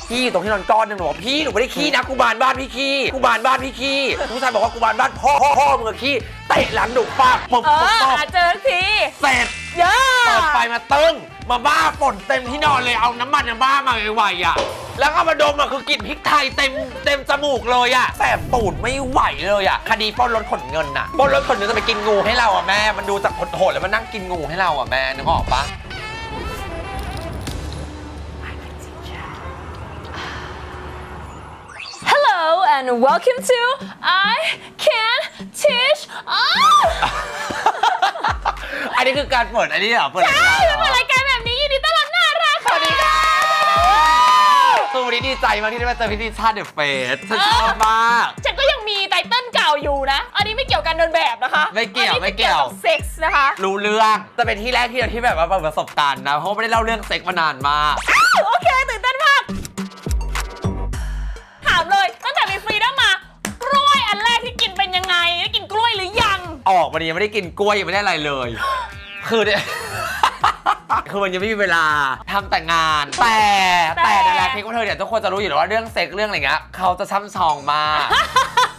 ขี้ตรงที่นอนก้อนนึงหนูบอกพี่หนูไม่ได้ขี้นะกูบานบ้านพี่ขี้กูบานบ้านพี่ขี้ผู้ชายบอกว่ากูบานบ้านพ่อมึงขี้เตะหลังดุปากปุ๊บเจอทีเสร็จเยอะเปิดไฟมาตึ้งมาบ้าป่นเต็มที่นอนเลยเอาน้ำมันบ้ามาไวๆอ่ะแล้วก็มาดมคือกลิ่นพริกไทยเต็มจมูกเลยอ่ะแสบตูดไม่ไหวเลยอ่ะคดีปล้นรถขนเงินอ่ะปล้นรถขนเงินจะไปกินงูให้เราอ่ะแม่มันดูจากโหดๆแล้วมันนั่งกินงูให้เราอ่ะแม่นึกออกปะand welcome to I Can Teach อันนี้คือการเปิดอันนี้เหรอเปิดรายการเปิดรายการแบบนี้ยินดีต้อนรับน่ารักสวัสดีค่ะคือวันนี้ดีใจมากที่ได้มาเจอพี่ติช่าเดอะเฟสฉันชอบมากฉันก็ยังมีไตเติ้ลเก่าอยู่นะอันนี้ไม่เกี่ยวกันเดินแบบนะคะไม่เกี่ยวเซ็กส์นะคะรู้เรื่องจะเป็นที่แรกที่แบบว่าประสบการณ์นะเพราะไม่ได้เล่าเรื่องเซ็กมานานมากโอเคตื่นเต้นมากถามเลยตั้งแต่มีฟรีดัมมากล้วยอันแรกที่กินเป็นยังไงได้กินกล้วยหรือยังออกมายังไม่ได้กินกล้วยยังไม่ได้อะไรเลยคือเนี่ยคือมันยังไม่มีเวลาทำแต่งานแต่ในแรกที่เธอเนี่ยทุกคนจะรู้อยู่แล้วว่าเรื่องเซ็กเรื่องอะไรเงี้ยเขาจะช่ำชองมาก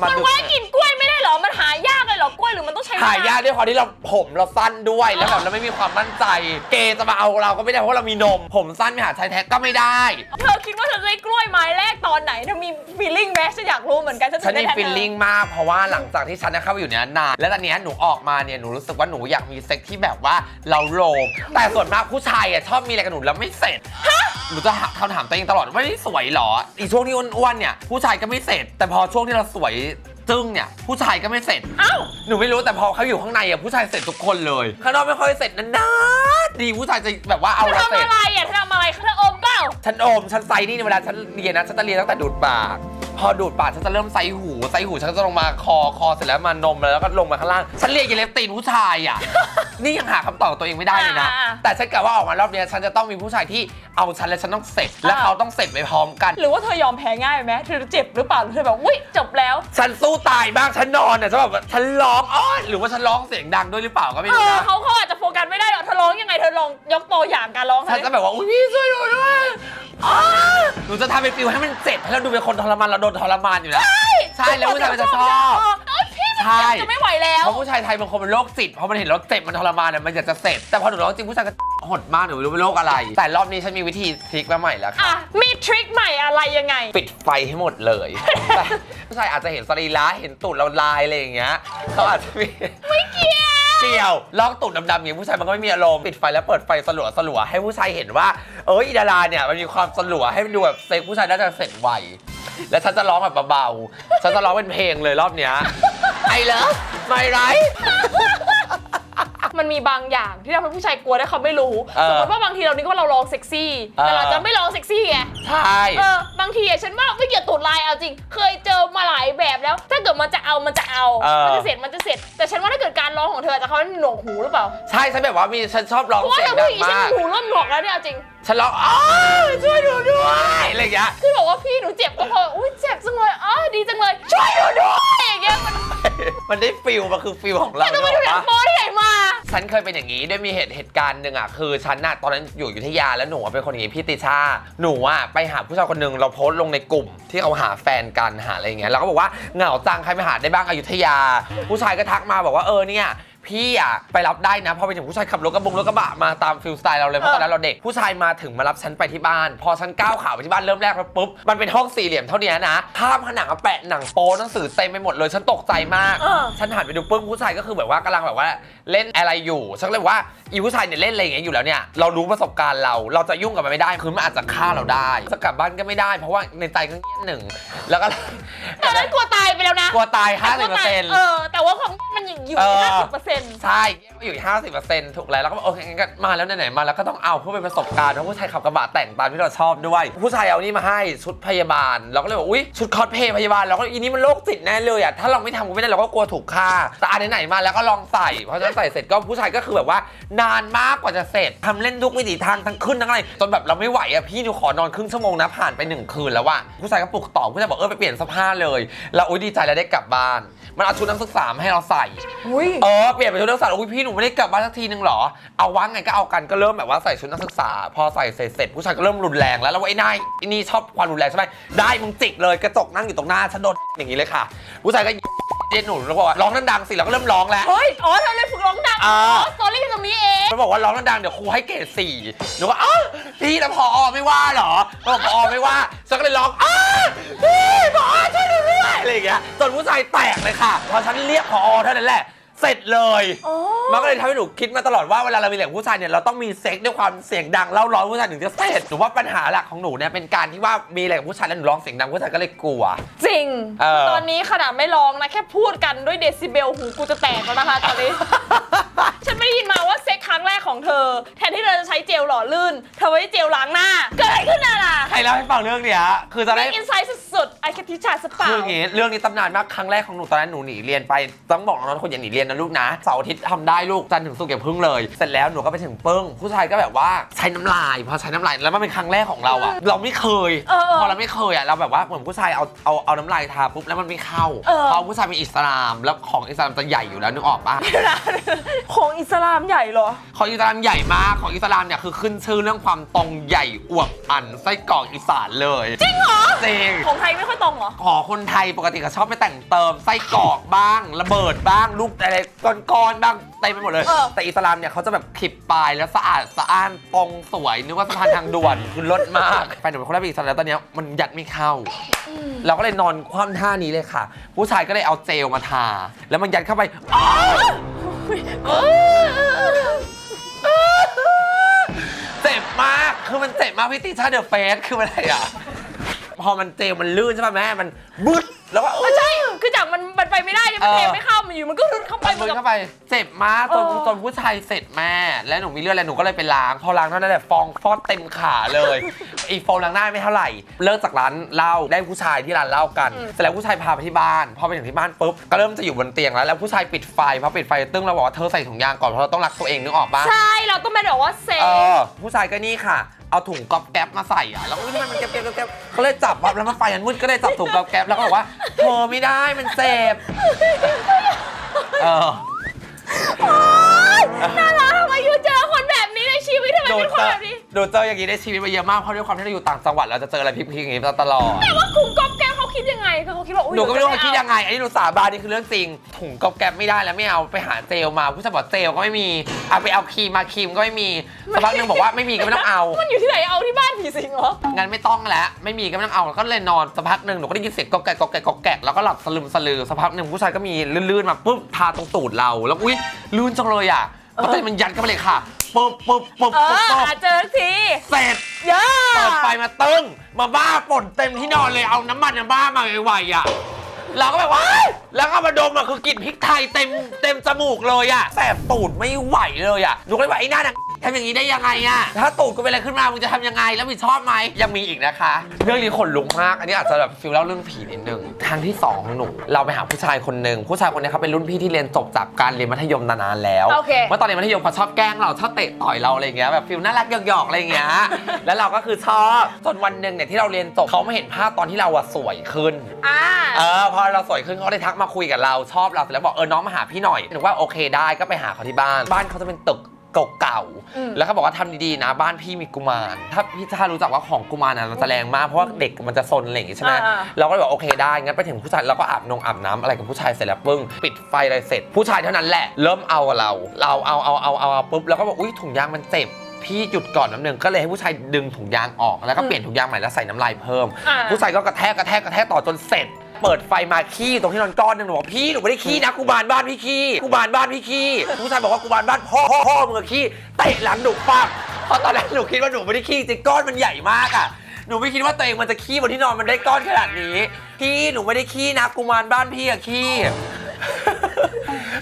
มันไว้กินกล้วยไม่ได้หรอมันหายากเลยหรอกล้วยหรือมันต้องใช้หายากด้วยความที่เราผมเราสั้นด้วยแล้วแบบเราไม่มีความมั่นใจเกย์จะมาเอาเราก็ไม่ได้เพราะเรามีนมผมสั้นไปหาชายแท้ก็ไม่ได้เธอคิดว่าเธอจะได้กล้วยไม้แรกตอนไหนเธอมีฟีลลิ่งไหมฉันอยากรู้เหมือนกันฉันมีฟีลลิ่งมากเพราะว่าหลังจากที่ฉันเข้าไปอยู่เนี่ยนานแล้วตอนนี้หนูออกมาเนี่ยหนูรู้สึกว่าหนูอยากมีเซ็กที่แบบว่าเราโลภแต่ส่วนมากผู้ชายอ่ะชอบมีอะไรกับหนูแล้วไม่เสร็จหนูจะคำถามตัวเองตลอดว่าไม่สวยหรออีช่วงที่อ้วนๆเนี่ยผู้ชายก็ไม่เสร็จแต่พอช่วงที่เราสวยจึ้งเนี่ยผู้ชายก็ไม่เสร็จหนูไม่รู้แต่พอเขาอยู่ข้างในอ่ะผู้ชายเสร็จทุกคนเลยข้างนอกไม่ค่อยเสร็จนานๆดีผู้ชายจะแบบว่าเอาเราเสร็จทำอะไรอ่ะทำอะไรเธออมเปล่าฉันอมฉันไซนี่เวลาฉันเรียนนะฉันจะเรียนตั้งแต่ดูดปากพอดูดปากฉันจะเริ่มไซหูฉันจะลงมาคอเสร็จแล้วมานมแล้วก็ลงมาข้างล่างฉันเรียนเยเลฟตีนผู้ชายอ่ะนี่ยังหาคำตอบตัวเองไม่ได้เลยนะแต่ฉันกะว่าออกมารอบนี้ฉันจะต้องมีผู้ชายที่เอาฉันและฉันต้องเสร็จและเขาต้องเสร็จไปพร้อมกันหรือว่าเธอยอมแพ้ง่ายไหมเธอเจ็บหรือเปล่าเธอแบบอุ้ยจบแล้วฉันสู้ตายบ้างฉันนอนเนี่ยฉันแบบฉันร้องอ้อนหรือว่าฉันร้องเสียงดังด้วยหรือเปล่าก็ไม่รู้นะเขาอาจจะโฟกัสไม่ได้หรอกเธอร้องยังไงเธอลองยกตัวอย่างการร้องฉันจะแบบว่าอุ้ยพี่ช่วยหนูด้วยหนูจะทำเป็นฟิลให้มันเจ็บให้เราดูเป็นคนทรมานเราโดนทรมานอยู่นะใช่แล้วผู้ชายมันจะชอบใช่จะไม่ไหวแล้วเพราะผู้ชายไทยบางคนเป็นโรคจิตพอมันเห็นเราเจ็บมันทรมานเนี่ยมันอยากจะเสร็จแต่พอหนูร้องจริงผู้ชายก็หดมากหนูไม่รู้เป็นโรคอะไรแต่รอบนี้ฉันมีวิธีทริคมาใหม่แล้วค่ะมีทริคใหม่อะไรยังไงปิดไฟให้หมดเลยผู้ชายอาจจะเห็นสรีระเห็นตูดเราลายอะไรอย่างเงี้ยเขาอาจจะไม่เกี่ยวลอกตูดดำๆอย่างผู้ชายมันก็ไม่มีอารมณ์ปิดไฟแล้วเปิดไฟสลัวให้ผู้ชายเห็นว่าอีดาราเนี่ยมันมีความสลัวให้มันดูแบบเซ็กผู้ชายน่าจะเสร็จไวแล้วฉันจะร้องแบบเบาๆฉันจะร้องเป็นเพลงเลยรอบเนี้ยไอ้เลิฟไม่ไรมันมีบางอย่างที่ทำให้ผู้ชายกลัวได้เขาไม่รู้สมมติว่าบางทีเราคิดว่าเราร้องเซ็กซี่แต่เราจะไม่ร้องเซ็กซี่ไงใช่บางทีฉันว่าไม่เกี่ยวตูดลายเอาจริงเคยเจอมาหลายแบบแล้วถ้าเกิดมันจะเอามันจะเสร็จแต่ฉันว่าถ้าเกิดการร้องของเธอจะเขาหนวกหูหรือเปล่าใช่ฉันแบบว่ามีฉันชอบร้องเสียงดังมากหูเริ่มหนวกแล้วเนี่ยจริงฉันร้องช่วยหนูด้วยอะไรอย่างเงี้ยคือบอกว่าพี่หนูเจ็บก็พออุ้ยเจ็บจังเลยดีจังเลยช่วยหนูด้วยอย่างเงี้ยมันได้ฟิลมันคือฟิลของเราไม่ได้ดูหนังโป๊ที่ไหนมาฉันเคยเป็นอย่างนี้ด้วยมีเหตุการณ์หนึ่งคือฉันตอนนั้นอยู่อยุธยาแล้วหนูเป็นคนอย่างนี้พี่ติชาหนูไปหาผู้ชายคนหนึ่งเราโพสต์ลงในกลุ่มที่เขาหาแฟนกันหาอะไรอย่างเงี้ยเราก็บอกว่าเหงาจังใครไปหาได้บ้างอยุธยาผู้ชายก็ทักมาบอกว่าเนี่ยพี่ไปรับได้นะพอไปถึงผู้ชายขับรถกระบะมาตามฟิลสไตล์เราเลยเพราะตอนนั้นเราเด็กผู้ชายมาถึงมารับฉันไปที่บ้านพอฉันก้าวขาไปที่บ้านเริ่มแรกแล้วปุ๊บมันเป็นห้องสี่เหลี่ยมเท่านี้นะภาพผนังแปะหนังโป๊หนังสือเต็มไปหมดเลยฉันตกใจมากฉันหันไปดูปุ๊บผู้ชายก็คือแบบว่ากำลังแบบว่าเล่นอะไรอยู่ฉันเลยว่าอีผู้ชายเนี่ยเล่นอะไรอย่างเงี้ยอยู่แล้วเนี่ยเรารู้ประสบการณ์เราจะยุ่งกับมันไม่ได้คือมันอาจจะฆ่าเราได้จะกลับบ้านก็ไม่ได้เพราะว่าในใจก็เงี้ยหนึ่งแล้วก็ตอนนั้นกลัวตายไปแล้วนะกลัวตาย 50% แต่ว่าของมันอยู่ 50% ใช่อยู่ 50% ถูกแล้วก็โอเคงั้นก็มาแล้วไหนๆมาแล้วก็ต้องเอาเพื่อเป็นประสบการณ์เพราะผู้ชายขับกระบะแต่งตามที่เราชอบด้วยผู้ชายเอานี่มาให้ชุดพยาบาลเราก็เลยบอกอุ๊ยชุดคอสเพลย์พยาบาลเราก็อีนี่มันโรคจิตแน่เลยถ้าเราไม่ทำก็ไม่ได้เราก็กลัวถูกฆ่าแต่ไหนๆมาแล้วก็ลองใส่เพราะฉะนั้นใส่เสร็จก็ผู้ชายก็คือแบบว่านานมากกว่าจะเสร็จทำเล่นทุกวิถีทางทั้งขึ้นทั้งอะไรจนแบบเราไม่ไหวพี่หนูขอนอนครึ่งชั่วโมงนะผ่านไป1 คืนแล้วผู้ชายก็ปลุกต่อผู้ชายบอกไปเปลี่ยนเสื้อผ้าเลยเราดีใจแล้วได้กลับบ้านมันเอาชุดนักศึกษาให้เราใส่เปลี่ยน ลี่ยนเป็นชุดนักศึกษาอุ้ยพี่หนูไม่ได้กลับบ้านสักทีนึงหรอเอาวะไงก็เอากันก็เริ่มแบบว่าใส่ชุดนักศึกษาพอใส่เสร็จผู้ชายก็เริ่มรุนแรงแล้วไอ้นายนี่ชอบความรุนแรงใช่ไหมได้มึงจิกเลยกระจกนั่งอยู่ตรงหน้าฉันโดนอย่างนี้เลยค่ะผู้ชายก็เย็นหนูแล้วบอกว่าร้องดังๆสิเราก็เริ่มร้องแล้วเฮ้ยอ๋อเธอเลยฝึกร้องดังสตอรี่ตรงนี้เองมันบอกว่าร้องดังๆเดี๋ยวครูให้เกรด4หนูก็พี่แล้วพอไม่ว่าหรอบอกพอไม่ว่าฉันก็เลยร้องพี่พอช่วยหนูด้วยอะไรอย่างเงี้ยจนผู้ชายแตกเลยค่ะพอฉันเรียกพอเท่านั้นแหละเสร็จเลยมันก็เลยทำให้หนูคิดมาตลอดว่าเวลาเรามีเรื่องผู้ชายเนี่ยเราต้องมีเซ็กด้วยความเสียงดังเล่าร้อนผู้ชายถึงจะเสร็จหนูว่าปัญหาหลักของหนูเนี่ยเป็นการที่ว่ามีอะไรกับผู้ชายแล้วหนูร้องเสียงดังผู้ชายก็เลยกลัวจริงตอนนี้ขนาดไม่ร้องนะแค่พูดกันด้วยเดซิเบลหูกูจะแตกแล้วนะคะตอนนี้ ฉันไม่ได้ยินมาว่าเซ็กครั้งแรกของเธอแทนที่เธอจะใช้เจลหล่อลื่นเธอไว้เจลล้างหน้าเกิดอะไรขึ้นน่ะล่ะใครเล่าให้ฟังเรื่องเนี้ยคือจะได้อินไซต์สุดๆไอ้แคทิชาสปาคืออย่างงี้เรื่องนี้ตำนานมากครั้งแรกของหนูตอนนั้นหนูหนีเรียนไปต้องบอกน้องๆคนอย่าหนีเรียนนะลูกนะเสาร์อาทิตย์ทำได้ลูกจันทร์ถึงศุกร์อย่าพึ่งเลยเสร็จแล้วหนูก็ไปถึงปึ้งผู้ชายก็แบบว่าใช้น้ำลายพอใช้น้ำลายแล้วมันเป็นครั้งแรกของเราอะเราไม่เคยพอเราไม่เคยอะเราแบบว่าเหมือนผู้ชายเอาน้ำลายทาปุ๊บแล้วมันไม่เข้าเพราะผู้ชายเป็นอิสลามแล้วของอิสลามจะใหญ่อยู่แล้วนึกออกปะของอิสลามใหญ่เหรอของอิสลามใหญ่มากของอิสลามเนี่ยคือขึ้นชื่อเรื่องความตรงใหญ่อวบอันไส้กรอกอีสานเลยจริงเหรอจริงของไทยไม่ค่อยตรงเหรอของคนไทยปกติก็ชอบไปแต่งเติมไส้กรอกบ้างระเบิดบ้างลูกอะไรก้อนๆบ้างเต็มไปหมดเลยแต่อิสลามเนี่ยเขาจะแบบคลิปปลายแล้วสะอาดสะอ้านตรงสวยนึกว่าสะพานทางด่วนคือรสมากแฟนหนูเป็นคนแรกเป็นอิสลามแล้วตอนนี้มันยัดไม่เข้าเราก็เลยนอนคว่ำท่านี้เลยค่ะผู้ชายก็เลยเอาเจลมาทาแล้วมันยัดเข้าไปเจ็บมากคือมันเจ็บมากพี่ติชาเดอะเฟสคืออะไรอ่ะพอมันเจลมันลื่นใช่ป่ะแม่มันบึ้ดแล้วก็ไม่ใช่คือจากมันไปไม่ได้มันเทไม่เข้ามันอยู่มันก็รุดเข้าไปมันเข้าไปเจ็บมากจนผู้ชายเสร็จแม่แล้วหนูมีเลือดอะไรหนูก็เลยไปล้างพอล้างเท่านั้นแหละฟองฟอดเต็มขาเลยอีฟองล้างหน้าไม่เท่าไหร่เลิกจากร้านเหล้าได้ผู้ชายที่ร้านเหล้ากันเสร็จแล้วผู้ชายพาไปที่บ้านพอไปถึงที่บ้านปุ๊บก็เริ่มจะอยู่บนเตียงแล้วผู้ชายปิดไฟพอปิดไฟตึ้งเราบอกว่าเธอใส่ถุงยางก่อนเพราะเราต้องรักตัวเองนึกออกปะใช่เราต้องเป็นแบบว่าเซฟผู้ชายก็นี่ค่ะเอาถุงก๊อบแก๊บมาใส่อ่ะแล้วที่มันแก๊บเขาเลยจับแบบแล้วมันไฟมันมืดก็เลยจับถุงก๊อบแก๊บแล้วก็บอกว่าเธอไม่ได้มันเจ็บน่ารักทำไมอยู่เจอคนแบบนี้ในชีวิตทำไมเป็นคนแบบนี้โดนเจออย่างนี้ในชีวิตมาเยอะมากเพราะด้วยความที่เราอยู่ต่างจังหวัดเราจะเจออะไรพีคๆอย่างนี้ตลอดแต่ว่าถุงก๊อบแก๊บเขาคิดยังไงคือเขาคิดว่าหนูก็ไม่รู้เขาคิดยังไงอันนี้หนูสาบานนี่คือเรื่องจริงถุงก๊อบแก๊บไม่ได้แล้วไม่เอาไปหาเจลมาผู้ชายบอกเจลก็ไม่มีเอาไปเอาครีมมาครีมก็ไม่มีสักพักนึงบอกว่าไม่มีก็ไม่ต้องเอามันอยู่ที่ไหนเอาที่บ้านผีสิงเหรองั้นไม่ต้องแล้วไม่มีก็ไม่ต้องเอาก็เลยนอนสักพักนึงหนูก็ได้ยินเสียงก๊อกแก๊กแล้วก็หลับสลึมสลือสักพักนึงผู้ชายก็มีลื่นๆมาปุ๊บทาตรงตูดเราแล้วอุ้ยลื่นจังเลยอ่ะก็เลยมันยัดเข้าไปเลยค่ะปุ๊บเจอทีเสร็จเปิดไฟมาตึ้งมาบ้าป่นเต็มที่นอนเลยเอาน้ำมันบ้ามาไวๆอ่ะเราก็แบบว่าแล้วก็มาดมอ่ะคือกลิ่นพริกไทยเต็มจมูกเลยอ่ะแสบตูดไม่ไหวเลยอ่ะหนูก็เลยว่าไอ้หน้าทำอย่างนี้ได้ยังไงอ่ะถ้าตูดกูเป็นอะไรขึ้นมามึงจะทำยังไงแล้วผิดชอบไหมยังมีอีกนะคะเรื่องนี้ขนลุกมากอันนี้อาจจะแบบฟิลเล่าเรื่องผีนิดนึงทางที่2ของหนูเราไปหาผู้ชายคนหนึ่งผู้ชายคนนี้เขาเป็นรุ่นพี่ที่เรียนจบจากการเรียนมัธยมนานๆแล้วเมื่อตอนเรียนมัธยมเขาชอบแกล้งเราชอบเตะต่อยเราอะไรเงี้ยแบบฟิลน่ารักหยอกๆอะไรเงี้ยแล้วเราก็คือชอบจนวันหนึ่งเนี่ยที่เราเรียนจบเขาไม่เห็นภาพตอนที่เราอะสวยขึ้นพอเราสวยขึ้นเขาได้ทักมาคุยกับเราชอบเราแล้วบอกน้องมาหาพี่หน่อยหนูว่าโอเคได้ก็ไปหาเขาที่บ้านเขาจะเป็นตึกเก่าๆแล้วเขาบอกว่าทำดีๆนะบ้านพี่มีกุมารถ้ารู้จักว่าของกุมารนะมันจะแรงมากเพราะว่าเด็กมันจะซนอะไรอย่างงี้ใช่ไหมเราก็เลยบอกโอเคได้งั้นไปถึงผู้ชายเราก็อาบน้ำอะไรกับผู้ชายเสร็จแล้วปึ้งปิดไฟอะไรเสร็จผู้ชายเท่านั้นแหละเริ่มเอากับเราเอาปุ๊บแล้วก็บอกอุ้ยถุงยางมันเจ็บพี่หยุดก่อนน้ำหนึ่งก็เลยให้ผู้ชายดึงถุงยางออกแล้วก็เปลี่ยนถุงยางใหม่แล้วใส่น้ำลายเพิ่มผู้ชายก็กระแทกต่อจนเสร็จเปิดไฟมาขี้ตรงที่นอนก้อนนึงหนูบอกพี่หนูไม่ได้ขี้นะกูบานบ้านพี่ขี้ผู้ชายบอกว่ากูบานบ้านพ่อมึงขี้เตะหลังหนูปักเพราะตอนแรกหนูคิดว่าหนูไม่ได้ขี้จริงก้อนมันใหญ่มากอ่ะหนูไม่คิดว่าตัวเองมันจะขี้บนที่นอนมันได้ก้อนขนาดนี้พี่หนูไม่ได้ขี้นะกูบานบ้านพี่อะขี้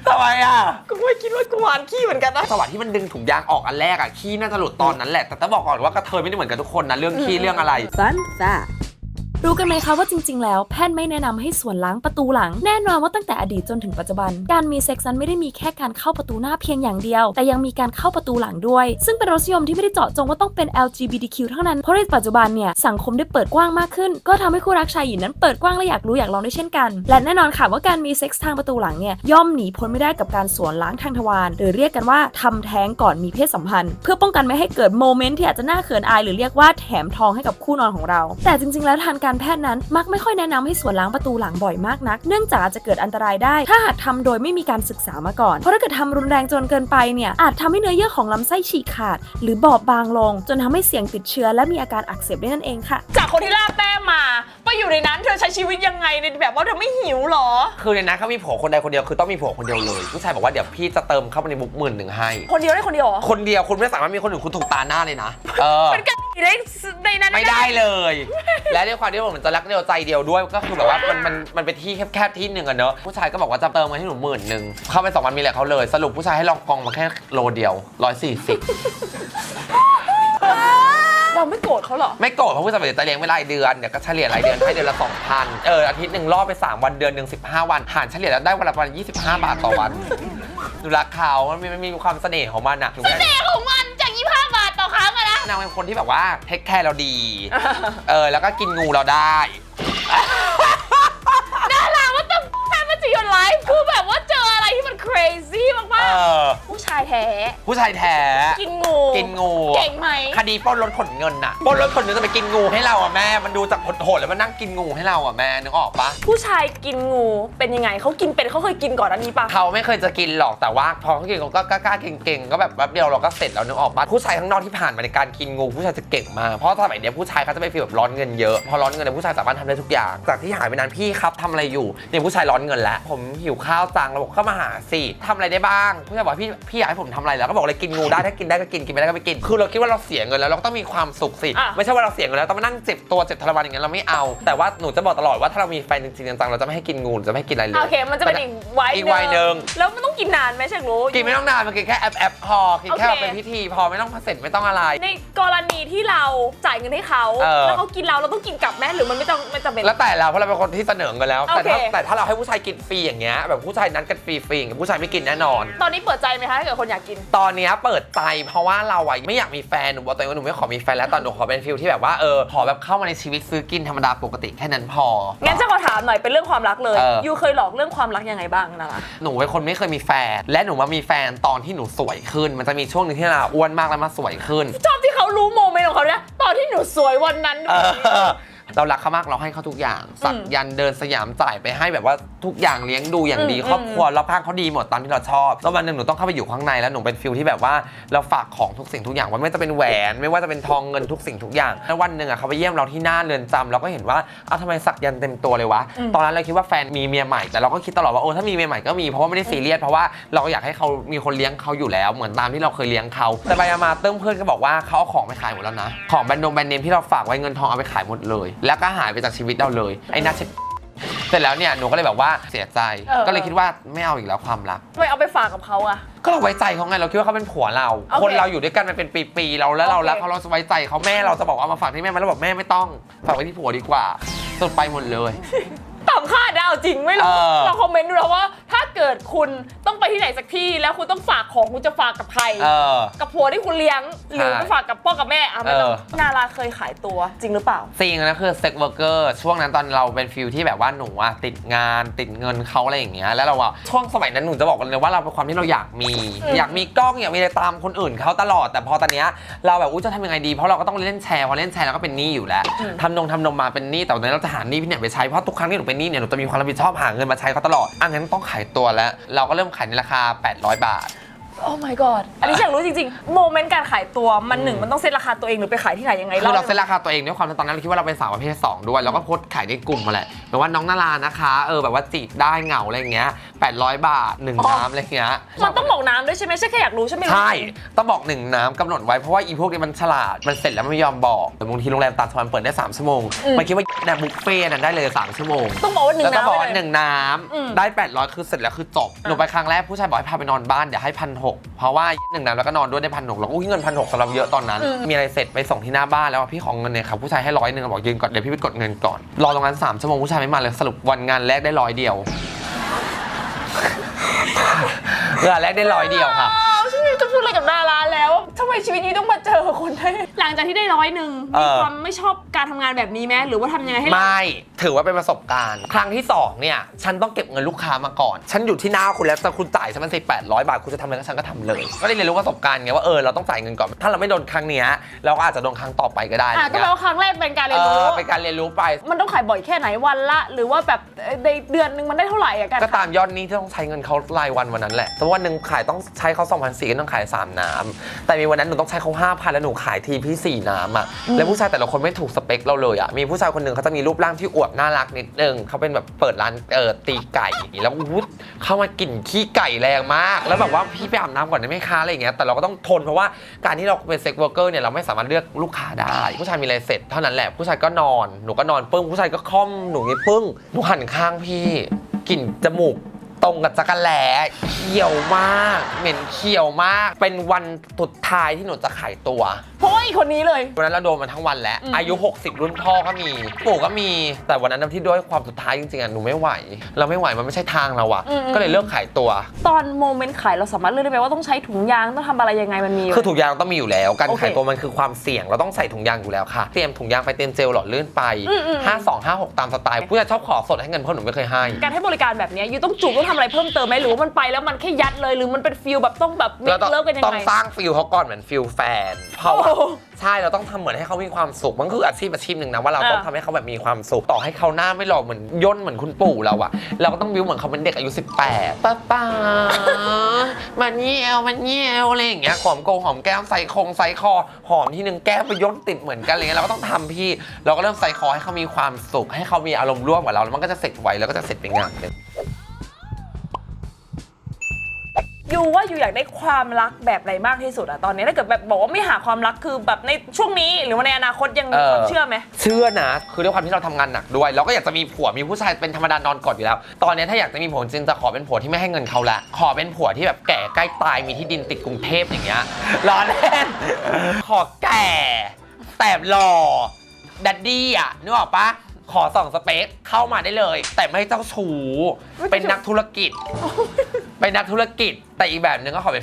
ทำไมอ่ะกูไม่คิดว่ากูวานขี้เหมือนกันนะสวัสดิ์ที่มันดึงถุงยางออกอันแรกอ่ะขี้น่าจะหลุดตอนนั้นแหละแต่ต้องบอกก่อนว่ากระเทยไม่ได้เหมือนกันทุกคนนะเรื่องขี้เรื่องอะไร Fun fact รู้กันไหมคะว่าจริงๆแล้วแพทย์ไม่แนะนำให้ส่วนล้างประตูหลังแน่นอนว่าตั้งแต่อดีตจนถึงปัจจุบันการมีเซ็กซ์นั้นไม่ได้มีแค่การเข้าประตูหน้าเพียงอย่างเดียวแต่ยังมีการเข้าประตูหลังด้วยซึ่งเป็นรสนิยมที่ไม่ได้เจาะจงว่าต้องเป็น LGBTQ เท่านั้นเพราะในปัจจุบันเนี่ยสังคมได้เปิดกว้างมากขึ้นก็ทำให้คู่รักชายหญิงนั้นเปิดกว้างและอยากรู้อยากลองได้เช่นกันและแน่นอนค่ะว่าการมีเซ็กซ์ทางประตูหลังเนี่ยย่อมหนีพ้นไม่ได้กับการส่วนล้างทางทวารหรือเรียกกันว่าทำแท้งก่อนมีเพศสัมพันธ์เพื่อป้องกันไม่ให้เกิดโมเมนต์ที่อาจจะน่าเขินอายหรือเรียกว่าแถมทองให้กับคู่นอนของเราแต่จริงๆแล้วทางการแพทย์นั้นมักไม่ค่อยแนะนำให้ส่วนล้างประตูหลังบ่อยมากนักเนื่องจากอาจจะเกิดอันตรายได้ถ้าหากทำโดยไม่มีการศึกษามาก่อนเพราะถ้าเกิดทำรุนแรงจนเกินไปเนี่ยอาจทำให้เนื้อเยื่อของลำไส้ฉีกขาดหรือบอบบางลงจนทำให้เสี่ยงติดเชื้อและมีอาการอักเสบได้นั่นเองค่ะจากคนที่ล่าแต้มมาไปอยู่ในนั้นเธอใช้ชีวิตยังไงในแบบว่าเธอไม่หิวหรอคือในนั้นเขามีผัวคนใดคนเดียวคือต้องมีผัวคนเดียวเลยผู้ชายบอกว่าเดี๋ยวพี่จะเติมเข้าไปในบุ๊ก10,000ให้คนเดียวได้คนเดียวเหรอคนเดียวคุณไม่สามารถมีคนอื่นคุณถูกตาหน้าเลยนะเป็นการในนั้นไม่ได้เลยและด้วยความที่ผมจะรักเดียวใจเดียวด้วยก็คือแบบว่ามันเป็นที่แคบๆที่หนึ่งอะเนอะผู้ชายก็บอกว่าจะเติมมาให้หนู10,000เข้าไป2 วันมีแหละเขาเลยสรุปผู้ชายให้ลองกองมาแค่โลเดียว140เราไม่โกรธเขาหรอไม่โกรธเพราะผู้ชายจะเลี้ยงไม่รายเดือนเดี๋ยวก็เฉลี่ยรายเดือนให้เดือนละ 2,000อาทิตย์หนึ่งรอบไป3 วันเดือนหนึ่ง15 วันหารเฉลี่ยแล้วได้วันละประมาณ25 บาทต่อวันดูรักเขามันมีความเสน่ห์ของมันอะเสน่ห์ของมันจาก25 บาทต่อครั้งอะนะนางเป็นคนที่แบบว่าเทคแคร์เราดีแล้วก็กินงูเราได้น่ารักว่าต้องแค่มาจีออนไลฟ์คือแบบว่าเจออะไรที่มัน crazy มากๆผู้ชายแท้กินงูเก่งไหมคดีปล้นรถขนเงินน่ะปล้นรถขนเงินจะไปกินงูให้เราอ่ะแม่มันดูจากโหดๆแล้วมันนั่งกินงูให้เราอ่ะแม่นึกออกปะผู้ชายกินงูเป็นยังไงเขากินเป็นเขาเคยกินก่อนอันนี้ปะเขาไม่เคยจะกินหรอกแต่ว่าพอเขากินเขาก็กล้าเก่งๆก็แบบแป๊บเดียวเราก็เสร็จแล้วนึกออกปะผู้ชายข้างนอกที่ผ่านมาในการกินงูผู้ชายจะเก่งมากเพราะสมัยนี้ผู้ชายเขาจะไปฟีลแบบร้อนเงินเยอะพอร้อนเงินเนี่ยผู้ชายสามารถทำได้ทุกอย่างจากที่หายไปนานพี่ครับทำอะไรอยู่เนี่ยผู้ชายร้อนเงินแล้วผมหิวข้าวจังเราบอกเข้ามาหาสิทำอะไรได้บ้างผู้ชายบอกพี่อยากให้ผมทำอะไรแล้วก็บอกเลยกินงูได้ถ้ากินได้ก็กินไม่ได้ก็ไม่กินคือเราคิดว่าเราเสียเงินแล้วเราต้องมีความสุขสิไม่ใช่ว่าเราเสียเงินแล้วต้องมานั่งเจ็บตัวเจ็บทรมานอย่างเงี้ยเราไม่เอาแต่ว่าหนูจะบอกตลอดว่าถ้าเรามีแฟนจริงๆจังๆเราจะไม่ให้กินงูจะไม่ให้กินอะไรเลยโอเคมันจะเป็นอีกวัยนึงแล้วมันต้องกินนานไหมเช็ครู้กินไม่ต้องนานมันกินแค่แอปพอกินแค่เป็นพิธีพอไม่ต้องเสร็จไม่ต้องอะไรในกรณีที่เราจ่ายเงินให้เขาแล้วเขากินเราต้องกินกลับแม่หรือมันไม่จำเป็นแล้วแต่เราเพราะเราเป็นคนที่เสนอเงินแล้วแต่ถ้าเราให้ผู้ชายกินฟรีอย่างเงี้ยแบบผู้ชายนัดกันฟรีๆกับผู้ชายไม่กินแน่นอนตอนนี้เปิดใจไหมคะถ้าเกิดคนอยากกินตอนนี้เปิดใจเพราะว่าเราไม่อยากมีแฟนหนูบอกตัวเองว่าหนูไม่ขอมีแฟนแล้วตอนหนูขอเป็นฟิลที่แบบว่าขอแบบเข้ามาในชีวิตซื้อกินธรรมดาปกติแค่นั้นพองั้นจะขอถามหน่อยเป็นเรื่องความรักเลยยูเคยหลอกเรื่องความรักยังไงบ้างนะคะหนูเป็นคนไม่เคยมีแฟนและหนูมามีแฟนตอนที่หนูสวยขึ้นมันจะมีช่วงนึงที่เราอ้วนมากแล้วมาสวยขึ้นชอบที่เขารู้โมเมนต์ของเขาเนี่ยตอนที่หนูสวยวันนั้นเรารักเขามากเราให้เขาทุกอย่างสักยันเดินสยามจ่ายไปให้แบบว่าทุกอย่างเลี้ยงดูอย่างดีครอบครัวรอบข้างเขาดีหมดตามที่เราชอบแล้ววันหนึ่งหนูต้องเข้าไปอยู่ข้างในแล้วหนูเป็นฟิลที่แบบว่าเราฝากของทุกสิ่งทุกอย่างว่าไม่ว่าจะเป็นแหวนไม่ว่าจะเป็นทองเงินทุกสิ่งทุกอย่างแล้ววันหนึ่งเขาไปเยี่ยมเราที่หน้าเรือนจำเราก็เห็นว่าทำไมสักยันเต็มตัวเลยวะตอนนั้นเราคิดว่าแฟนมีเมียใหม่แต่เราก็คิดตลอดว่าถ้ามีเมียใหม่ก็มีเพราะว่าไม่ได้ซีเรียสเพราะว่าเราอยากให้เขามีคนเลี้ยงเขาอยู่แล้วเหมือนตามที่เราเคยเลี้ยงเขาแต่ไปมาเติ้มเพื่อนก็บอกว่าเขาเอาของไปขายหมดแล้วนะของแบรนด์เนมที่เราฝากไว้เงินทองเอาไปขายหมดเลยแล้วก็หายไปจากชีวิตเราเลยไอ้น่าเสร็จแล้วเนี่ยหนูก็เลยแบบว่าเสียใจก็เลยคิดว่าไม่เอาอีกแล้วความรักไม่เอาไปฝากกับเขาอะก็เราไว้ใจเขาไงเราคิดว่าเขาเป็นผัวเราคนเราอยู่ด้วยกันมันเป็นปีๆเราแล้วเรารักเขาเราไว้ใจเขาแม่เราจะบอกเอามาฝากที่แม่มันแล้วบอกแม่ไม่ต้องฝากไว้ที่ผัวดีกว่าสุดไปหมดเลยต่ำค่าดาวจริงไม่รู้เราคอมเมนต์ดูแล้วว่าถ้าเกิดคุณต้องไปที่ไหนสักที่แล้วคุณต้องฝากของคุณจะฝากกับใครกับผัวที่คุณเลี้ยงหรือไปฝากกับพ่อกับแม่ไม่ต้องนาราเคยขายตัวจริงหรือเปล่าจริงนะคือเซ็กเวิร์กเกอร์ช่วงนั้นตอนเราเป็นฟิลที่แบบว่าหนูติดงานติดเงินเขาอะไรอย่างเงี้ยแล้วเราช่วงสมัยนั้นหนูจะบอกกันเลยว่าเราเป็นความที่เราอยากมีกล้องอยากมีอะไรตามคนอื่นเขาตลอดแต่พอตอนเนี้ยเราแบบจะทำยังไงดีเพราะเราก็ต้องเล่นแชร์พอเล่นแชร์แล้วก็เป็นหนี้อยู่แล้วทำนมมาเป็นหนี้แต่ตอนนี้เราจะหาหนี้พี่เนี่ยไปใช้เพราะทุกครั้งที่หนูเป็นหนี้เนี่ยหนูจะมีความรับผิดชอบหาเงินมาใช้เขาตลอดงั้นต้องขายตัวแล้วเราก็เริ่มขายในราคา800 บาทโอ้ my god อันนี้อยากรู้จริงๆโมเมนต์การขายตัวมันต้องเซ็ตราคาตัวเองหรือไปขายที่ไหนยังไงคือเราเซ็ตราคาตัวเองด้วยความที่ตอนนั้นเราคิดว่าเราเป็นสาวประเภท2ด้วยแล้วก็โพสต์ขายในกลุ่มมาแหละแบบว่าน้องนารานะคะแบบว่าจีบได้เหงาอะไรอย่างเงี้ย800 บาท1น้ำอะไรเงี้ยมันต้องบอกน้ำด้วยใช่ไหมใช่แค่อยากรู้ใช่ไหมใช่ต้องบอก1น้ำกำหนดไว้เพราะว่าอีพวกนี้มันฉลาดมันเสร็จแล้วไม่ยอมบอกบางทีโรงแรมตาชวันเปิดได้3 ชั่วโมงมันคิดว่าเนี่ยบุฟเฟ่ต์ได้เลย3 ชั่วโมงต้องบอกว่า1น้ำแล้วก็บอกว่า1 น้ำได้800คือเสร็จแล้วคือจบหนูไปครั้งแรกผู้ชายบอกให้พาไปนอนบ้านเดี๋ยวให้1,600 1,600เพราะว่า1น้ำแล้วก็นอนด้วยได้1,600แล้วเงิน1,600สำหรับเยอะตอนนั้นมีอะไรเสร็จไปส่งที่หน้าบ้านแล้วพี่ของเงินเนี่ยครับผู้ชายให้100บอกยืนก่อนเดี๋ยวพี่ไปกดเงินก่อนรอตรงนั้น3 ชั่วโมงผู้ชายไม่มาเลยสรุปวันงานแรกได้100 เดียวงานแรกได้100 เดียวค่ะฉันไม่ต้องพูดอะไรกับดาราแล้วทำไมชีวิตนี้ต้องมาเจอคนได้หลังจากที่ได้100มีความไม่ชอบการทำงานแบบนี้ไหมหรือว่าทำยังไงให้ไม่ถือว่าเป็นประสบการณ์ครั้งที่2เนี่ยฉันต้องเก็บเงินลูกค้ามาก่อนฉันอยู่ที่หน้าคุณแล้วแต่คุณจ่ายฉันมัน800 บาทคุณจะทำอะไรก็ฉันก็ทำเลยก็ได้เรียนรู้ประสบการณ์ไงว่าเราต้องจ่ายเงินก่อนถ้าเราไม่โดนครั้งนี้เราก็อาจจะโดนครั้งต่อไปก็ได้ก็แปลว่าครั้งแรกเป็นการเรียนรู้เป็นการเรียนรู้ไปมันต้องขายบ่อยแค่ไหนวันละหรือว่าแบบในเดือนนึงมันได้เท่าไหร่กันก็ตามยอดนี้ที่ต้องใช้เงินเขารายวันนั้นแหละสมมติวันนึงขายต้องใช้เขา2,400ก็ต้องขาย3 น้ำแต่มีวันนั้นหนูต้องใช้เขา5,000แล้วหนูขายทีพี่4 น้ำแล้วผู้ชายแต่ละคนไม่ถูกสเปคเราเลยมีผู้ชายคนนึงเขาจะมีรูปร่างที่อวบน่ารักนิดนึงเขาเป็นแบบเปิดร้านตีไก่แล้วเข้ามากลิ่นขี้ไก่แรงมากแล้วแบบว่าพี่ไปอาบน้ำก่อนได้ไหมคะอะไรอย่างเงี้ยแต่เราก็ต้องทนเพราะว่าการที่เราเป็นเซ็กเวิร์กเกอร์เนี่ยเราไม่สามารถเลือกลูกค้าได้ผู้ชายมีอะไรเสร็จเท่านั้นแหละผู้ชายก็นอนหนูก็นอนปึ้งผู้ชายก็ค่อมหนูงี้ปึ้งหนูหันข้างพี่กลิ่นจมูกตรงกับจักรแหล่เขียวมากเหม็นเขียวมากเป็นวันสุดท้ายที่หนูจะขายตัวเพราะอีกคนนี้เลยวันนั้นเราโดนมาทั้งวันแล้วอายุ60รุ่นพ่อก็มีปู่ก็มีแต่วันนั้นที่ด้วยความสุดท้ายจริงๆหนูไม่ไหวเราไม่ไหวมันไม่ใช่ทางเราก็เลยเลิกขายตัวตอนโมเมนต์ขายเราสามารถเลือกได้ไหมว่าต้องใช้ถุงยางต้องทำอะไรยังไงมันมีคือถุงยางต้องมีอยู่แล้วการขายตัวมันคือความเสี่ยงเราต้องใส่ถุงยางอยู่แล้วค่ะเตรียมถุงยางไปเตรียมเจลหล่อลื่นไป5256ตามสไตล์ผู้ชายชอบขอสดให้เงินเพราะหนูไม่เคยให้การให้บริการแบบนี้ยูต้องจูบต้องทำอะไรเพิ่มเติมไหมหรือว่ามันไปแล้วมันแค่ยัดเลยหรือมันเป็นฟีลแบบต้องแบบเลิกกันยังไงต้องสร้างฟีลเขาก่อนเหมือนฟีลแฟนเพราะว่าใช่เราต้องทำเหมือนให้เขามีความสุขมันคืออาชีพหนึ่งนะว่าเราต้องทำให้เขาแบบมีความสุขต่อให้เขาหน้าไม่หล่อเหมือนย่นเหมือนคุณปู่เราเราก็ต้องบิ้วเหมือนเขาเป็นเด็กอายุ18ป้ามันเงี้ยวอะไรอย่างเงี้ยหอมแก้มใส่คอหอมทีนึงแก้มไปย่นติดเหมือนกันอะไรเงี้ยเราก็ต้องทำพี่เราก็เริ่มใส่คอให้เขามีความสุขให้เขามีอารมณ์ร่วมกับเราแล้วมันก็จะเสร็จไวแล้วก็จะเสร็จเป็นงานเลยยูว่ายูอยากได้ความรักแบบไหนมากที่สุดตอนนี้ถ้าเกิดแบบบอกว่าไม่หาความรักคือแบบในช่วงนี้หรือว่าในอนาคตยังมีความเชื่อไหมเชื่อนะคือด้วยความที่เราทำงานหนักด้วยเราก็อยากจะมีผัวมีผู้ชายเป็นธรรมดานอนกอดอยู่แล้วตอนนี้ถ้าอยากจะมีผัวจริงจะขอเป็นผัวที่ไม่ให้เงินเขาละขอเป็นผัวที่แบบแก่ใกล้ตายมีที่ดินติดกรุงเทพอย่างเงี้ยล้อเล่นขอแก่แต่หล่อดัดดี้นึกออกปะขอ2 สเปคเข้ามาได้เลยแต่ไม่เจ้าชู้เป็นนักธุรกิจแต่อีกแบบนึงก็ขอเป็น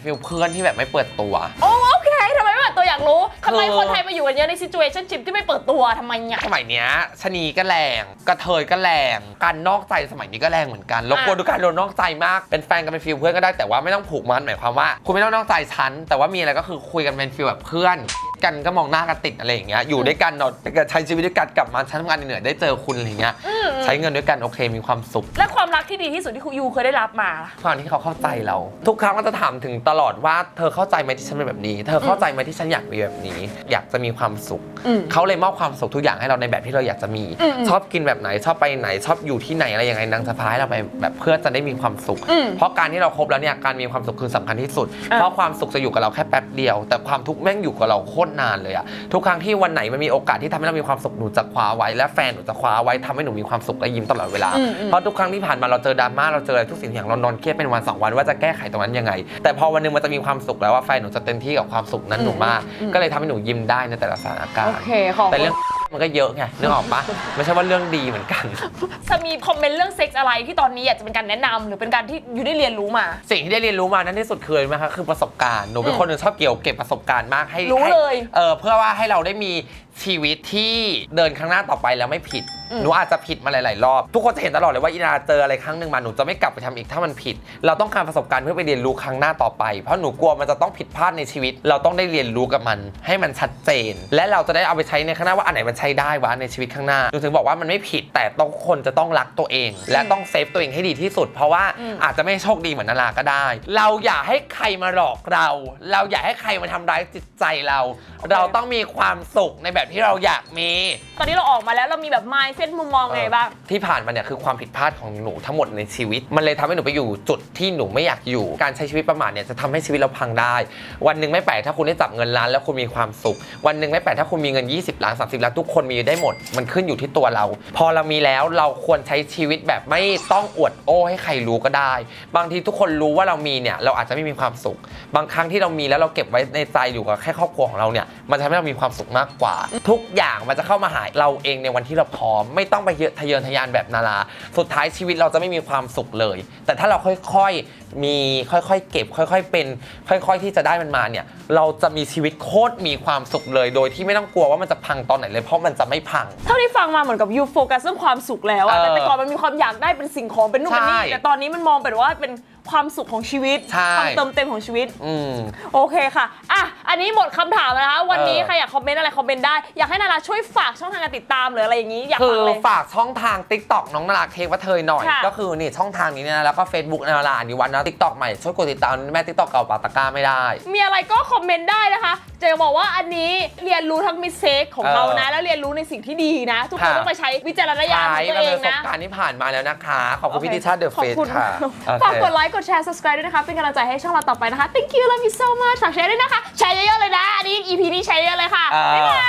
ฟิลเพื่อนที่แบบไม่เปิดตัวโอเคทำไมไม่เปิดตัวอยากรู้ทำไมคนไทยมาอยู่กันเยอะในซิจูเอชั่นชิพที่ไม่เปิดตัวทำไมเนี่ยสมัยเนี้ยชะนีก็แรงกระเทยก็แรงการนอกใจสมัยนี้ก็แรงเหมือนกันรบกวนดูการโดนนอกใจมากเป็นแฟนกันเป็นฟิลเพื่อนก็ได้แต่ว่าไม่ต้องผูกมัดหมายความว่าคุณไม่ต้องนอกใจฉันแต่ว่ามีอะไรก็คือคุยกันเป็นฟิลแบบเพื่อนกันก็มองหน้ากันติดอะไรอย่างเงี้ยอยู่ด้วยกันนอนใช้ชีวิตด้วยกันกลับมาฉันทำงานเหนื่อยได้เจอคุณอะไรเงี้ยใช้เงินด้วยกันโอเคมีความสุขและความรักที่ดีที่สุดที่ยูเคยได้รับมาความที่เขาเข้าใจเราทุกครั้งก็จะถามถึงตลอดว่าเธอเข้าใจไหมที่ฉันเป็นแบบนี้เธอเข้าใจไหมที่ฉันอยากมีแบบนี้อยากจะมีความสุขเขาเลยมอบความสุขทุกอย่างให้เราในแบบที่เราอยากจะมีชอบกินแบบไหนชอบไปไหนชอบอยู่ที่ไหนอะไรยังไงนางจะพาให้เราไปแบบเพื่อจะได้มีความสุขเพราะการที่เราคบแล้วเนี่ยการมีความสุขคือสำคัญที่สุดเพราะความสุขจะอยู่กับเราแค่แป๊บเดียวแต่ความทุกข์แม่งอยู่กับเราโคตรนานเลยทุกครั้งที่วันไหนมันมีโอกาสที่ทำให้เรามีความสุขหนูจะคว้าไว้และแฟนหนูจะคว้าไว้ทำให้หนูมีความสุขและยิ้มตลอดเวลาเพราะทุกครั้งที่ผ่านมาเราเจอดราม่าเราเจออะไรทุกสิ่งอย่างเรานอนเครียดเป็นวัน2 วันว่าจะแก้ไขตรงนั้นยังไงแต่พอวันนึงมันจะมีความสุขแล้วว่าแฟนหนูจะเต็มที่กับความสุขนั้นหนูมากก็เลยทำให้หนูยิ้มได้ในแต่ละสถานการณ์แต่เรื่องมันก็เยอะไงนึกออกปะไม่ใช่ว่าเรื่องดีเหมือนกันจะมีคอมเมนต์เรื่องเซ็กส์อะไรที่ตอนนี้อยากจะเป็นการแนะนำหรือเป็นการที่อยู่ได้เรียนรู้มาสิ่งที่ได้เรียนรู้มานั่นที่สุดคืออะไรไหมคะคือประสบการณ์หนูเป็นคนหนึ่งชอบเก็บประสบการณ์มากให้รู้เลยเพื่อว่าให้เราได้มีชีวิตที่เดินข้างหน้าต่อไปแล้วไม่ผิดหนูอาจจะผิดมาหลายๆรอบทุกคนจะเห็นตลอดเลยว่าอีนาเจออะไรครั้งหนึ่งมาหนูจะไม่กลับไปทำอีกถ้ามันผิดเราต้องการประสบการณ์เพื่อไปเรียนรู้ครั้งหน้าต่อไปเพราะหนูกลัวมันจะต้องผิดพลาดในชีวิตเราต้องได้เรียนรู้กับมันให้มันชัดเจนและเราจะได้เอาไปใช้ในข้างหน้าว่าอันไหนมันใช้ได้วะในชีวิตข้างหน้าหนูถึงบอกว่ามันไม่ผิดแต่ต้องคนจะต้องรักตัวเองและต้องเซฟตัวเองให้ดีที่สุดเพราะว่าอาจจะไม่โชคดีเหมือนนาราก็ได้เราอย่าให้ใครมาหลอกเราอย่าให้ใครมาทำร้ายจิตใจเราต้องมีความสุขในแบบที่เราอยากมีตอนนี้เราออกมาแล้วเรามีแบบ mindset เป็นมุมมองไงบ้างที่ผ่านมาเนี่ยคือความผิดพลาดของหนูทั้งหมดในชีวิตมันเลยทำให้หนูไปอยู่จุดที่หนูไม่อยากอยู่การใช้ชีวิตประมาทเนี่ยจะทำให้ชีวิตเราพังได้วันหนึ่งไม่แปลกถ้าคุณได้จับเงินล้านแล้วคุณมีความสุขวันหนึ่งไม่แปลกถ้าคุณมีเงิน20 ล้าน30 ล้านทุกคนมีได้หมดมันขึ้นอยู่ที่ตัวเราพอเรามีแล้วเราควรใช้ชีวิตแบบไม่ต้องอวดโอ้ให้ใครรู้ก็ได้บางทีทุกคนรู้ว่าเรามีเนี่ยเราอาจจะไม่มีความสุขบางครั้งที่เรามีแล้วเราเก็บไว้ในใจอยู่กับแค่ครอบครัวของเราเนี่ยมันทำให้เรามีความสุขมากกว่าทุกอย่างมันจะเข้ามาหาเราเองในวันที่เราพร้อมไม่ต้องไปทะเยอทะยานแบบนาราสุดท้ายชีวิตเราจะไม่มีความสุขเลยแต่ถ้าเราค่อยๆมีค่อยๆเก็บค่อยๆเป็นค่อยๆที่จะได้มันมาเนี่ยเราจะมีชีวิตโคตรมีความสุขเลยโดยที่ไม่ต้องกลัวว่ามันจะพังตอนไหนเลยเพราะมันจะไม่พังเท่าที่ฟังมาเหมือนกับยูโฟกัสเรื่องความสุขแล้วอะแต่ก่อนมันมีความอยากได้เป็นสิ่งของเป็นนู่นเป็นนี่แต่ตอนนี้มันมองเป็นว่าเป็นความสุขของชีวิตความเติมเต็มของชีวิตโอเคค่ะอ่ะอันนี้หมดคำถามแล้วนะคะวันนี้ใครอยากคอมเมนต์อะไรคอมเมนต์ได้อยากให้นาราช่วยฝากช่องทางการติดตามหรืออะไรอย่างนี้อยากฟังเลยฝากช่องทาง TikTok น้องนาราเค้กว่าเธอหน่อยก็คือนี่ช่องทางนี้นะแล้วก็ Facebook นารานิวัฒน์นะ TikTok ใหม่ช่วยกดติดตามแม่ TikTok เก่าปาตะก้าไม่ได้มีอะไรก็คอมเมนต์ได้นะคะเจอบอกว่าอันนี้เรียนรู้ทั้งมิสเทคของเขานะแล้วเรียนรู้ในสิ่งที่ดีนะทุกคนต้องไปใช้วิจารณญาณของตัวเองนะประสบการณ์ที่ผ่านมาแล้วนะคะขอบคุณพี่ติชาเดอะเฟสค่ะฝากกดไลค์กดแชร์ subscribe ด้วยนะคะเป็นกำลังใจให้ช่องเราต่อไปนะคะ thank you love you so much ฝากแชร์ด้วยนะคะแชร์เยอะๆเลยนะอันนี้ EP นี้แชร์เยอะเลยค่ะบ๊ายบา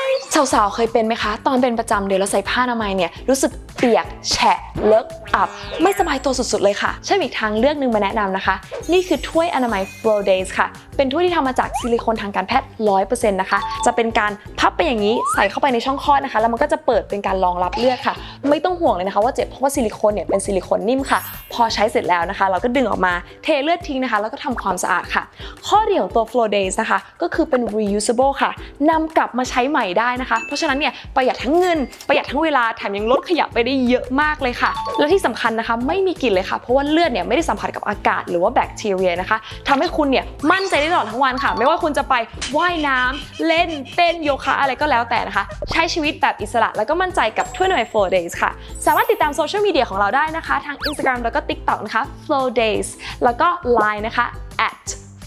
ยสาวๆเคยเป็นไหมคะตอนเป็นประจำเดือนแล้วใส่ผ้าอนามัยเนี่ยรู้สึกเปียกแฉะเลอะอับไม่สบายตัวสุดๆเลยค่ะใช่อีกทางเลือกนึงมาแนะนำนะคะนี่คือถ้วยอนามัย Flow Days ค่ะเป็นถ้วยที่ทำมาจากซิลิโคนทางการแพทย์ 100% นะคะจะเป็นการพับไปอย่างนี้ใส่เข้าไปในช่องคลอดนะคะแล้วมันก็จะเปิดเป็นการรองรับเลือดค่ะไม่ต้องห่วงเลยนะคะว่าเจ็บเพราะว่าซิลิโคนเนี่ยเป็นซิลิโคนนิ่มค่ะพอใช้เสร็จแล้วนะคะเราก็ดึงออกมาเทเลือดทิ้งนะคะแล้วก็ทำความสะอาดค่ะข้อดีของตัว Flow Days นะคะก็คือเป็น reusable ค่ะนำกลับมาใช้ใหม่ได้นะคะเพราะฉะนั้นเนี่ยประหยัดทั้งเงินประหยัดทั้งเวลาแถมยังลดขยะไปได้เยอะมากเลยค่ะและที่สำคัญนะคะไม่มีกลิ่นเลยค่ะเพราะว่าเลือดเนี่ยไม่ได้สัมผัสกับอากาศหรือว่าแบคทีเรียนะคะทำให้คุณเนี่ยมั่นใจได้ตลอดทั้งวันค่ะไม่ว่าคุณจะไปว่ายน้ำเล่นเต้นโยคะอะไรก็แล้วแต่นะคะใช้ชีวิตแบบอิสระแล้วก็มั่นใจกับถ้วยหน่วย Flow Days ค่ะสามารถติดตามโซเชียลมีเดียของเราได้นะคะทาง Instagram แล้วก็ TikTok นะคะ Flow Days แล้วก็ Line นะคะ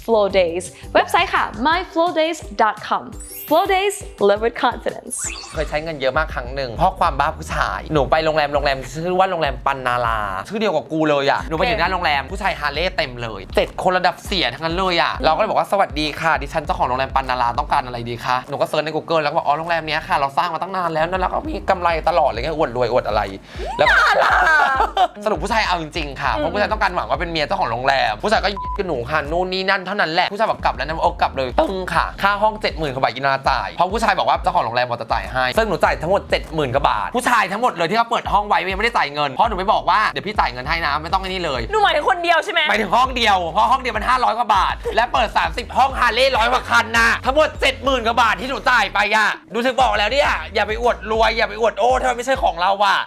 @Flow Days เว็บไซต์ค่ะ myflowdays.com Flow Days live with confidence เคยใช้เงินเยอะมากครั้งหนึ่งเพราะความบ้าผู้ชายหนูไปโรงแรมชื่อว่าโรงแรมปันนาราชื่อเดียวกับกูเลยอ่ะหนูไปถึงหน้าโรงแรมผู้ชายฮาร์เลย์เต็มเลย7คนระดับเสียทั้งนั้นเลยอ่ะเราก็เลยบอกว่าสวัสดีค่ะดิฉันเจ้าของโรงแรมปันนาราต้องการอะไรดีคะหนูก็เซิร์ชใน Google แล้วก็บอกอ๋อโรงแรมนี้ค่ะเราสร้างมาตั้งนานแล้วแล้วก็มีกำไรตลอดเลยไงอวดรวยอวดอะไรแล้วสรุปผู้ชายเอาจริงๆค่ะเพราะผู้ชายต้องการหวังว่าเป็นเมียเจ้าของโรงแรมผู้ชายก็หนูค่ะนู่นนี่นั่นเท่านั้นแหละผู้ชายบอกกลับแล้วนะกลับเลยตึ้งค่ะค่าห้อง 70,000 กว่าบาทกินนาจ่ายเพราะผู้ชายบอกว่าเจ้าของโรงแรมบอกจะจ่ายให้ซึ่งหนูจ่ายทั้งหมด 70,000 กว่าบาทผู้ชายทั้งหมดเลยที่เขาเปิดห้องไว้ยังไม่ได้จ่ายเงินเพราะหนูไม่บอกว่าเดี๋ยวพี่จ่ายเงินให้นะไม่ต้องไอ้นี่เลยหนูหมายถึงคนเดียวใช่ไหมหมายถึงห้องเดียวเพราะห้องเดียวมัน500 กว่าบาทและเปิด30ห้องฮาร์เลย์100 กว่าคันนะทั้งหมด 70,000 กว่าบาทที่หนูจ่ายไปอะดูถึงบอกแล้วเนี่ยอย่าไปอวดรวยอย่าไปอวดโอ้ถ้ามันไม่ใช่ของเราอะ